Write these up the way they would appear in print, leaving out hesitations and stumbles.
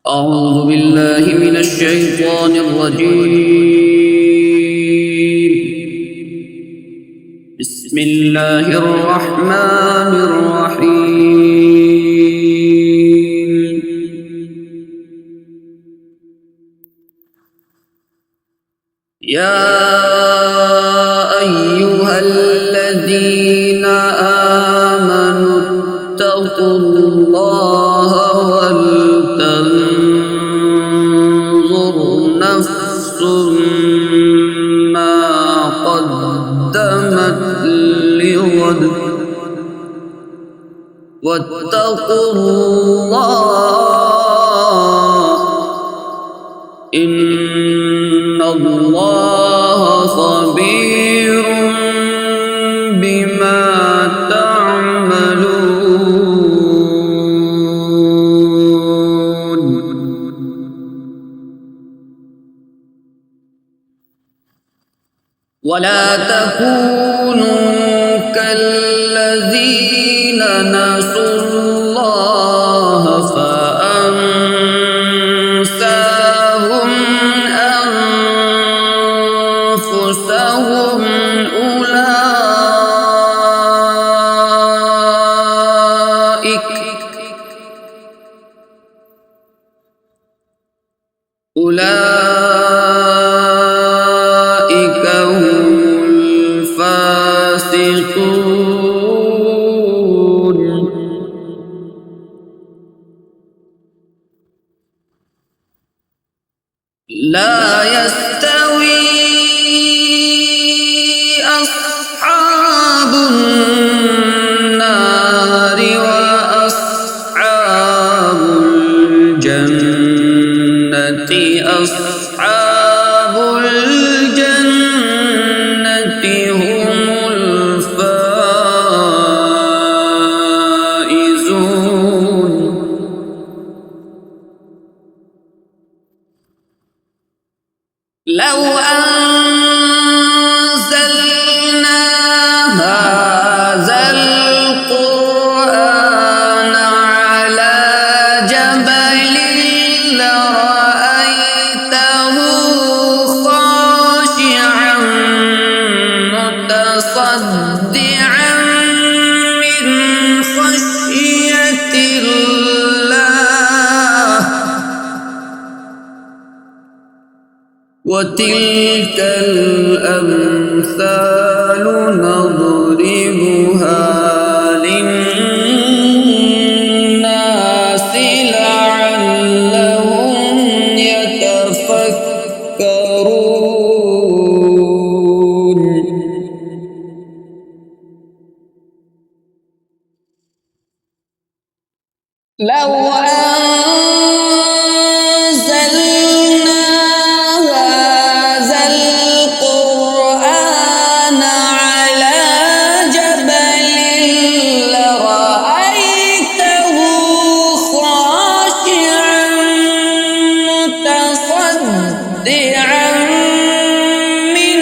أعوذ بالله من الشيطان الرجيم. بسم الله الرحمن الرحيم. يا أيها الذين آمنوا اتقوا الله ولتنظر نفس ما قدمت لغد واتقوا الله إن الله خبير بما تعملون. ولا تكونوا كالذين نسوا الله فأنساهم أنفسهم أولئك هم الفاسقون. لا يستوي أصحاب النار وأصحاب الجنة أصحاب الجنة هم الفائزون. لو أنزلنا هذا القرآن على جبل لرأيته خاشعا متصدعا من خشية الله. وتلك الأمثال نضربها للناس لعلهم يتفكرون. لو أنزلنا هذا القرآن على جبل لرأيته خاشعا متصدعا من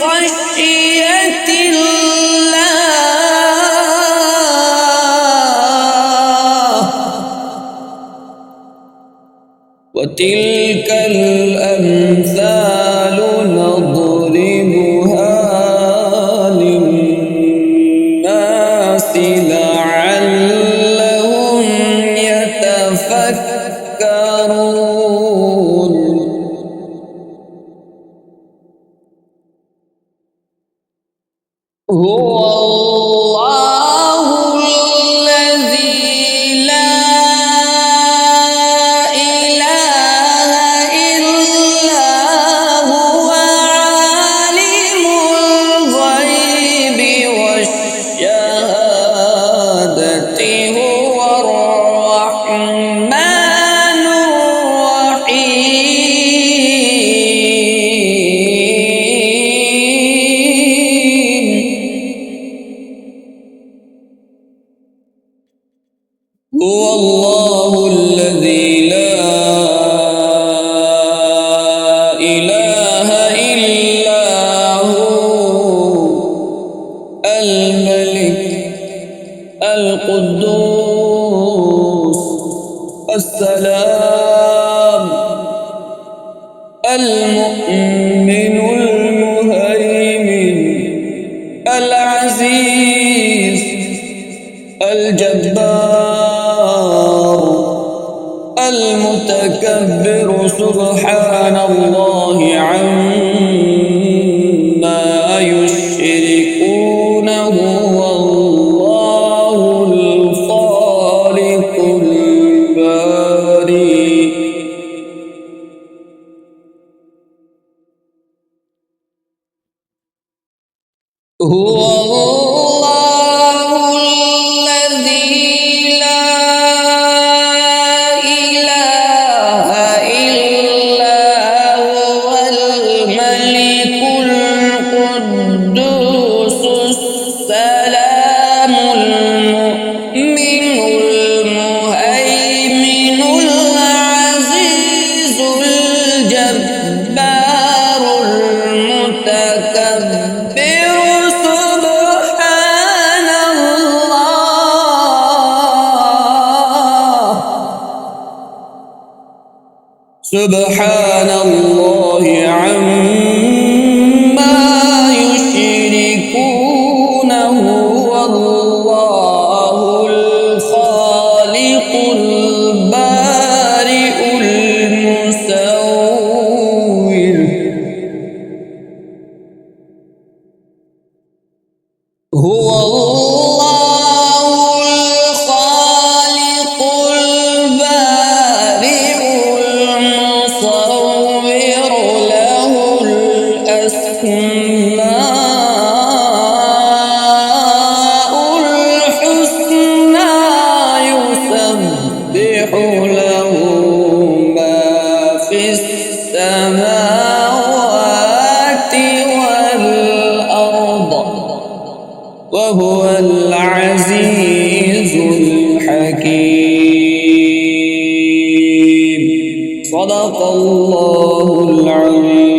خشية الله. وتلك الأمثال نضربها للناس لعلهم يتفكرون. هو الله الذي لا إله إلا هو عالم الغيب والشهادة هو الرحمن الرحيم. السلام المؤمن المهيمن العزيز الجبار المتكبر سبحان الله عما يشركون هو الله الخالق البارئ هو الله الذي لا إله إلا هو الملك القدوس السلام المؤمن المهيمن العزيز الجبار المتكبر سبحان الله عما يشركون هو الله الخالق البارئ المصور هو الله الخالق البارئ المصور له الأسماء الحسنى يسبح له ما في السماوات والأرض وهو العزيز الحكيم صدق الله العظيم.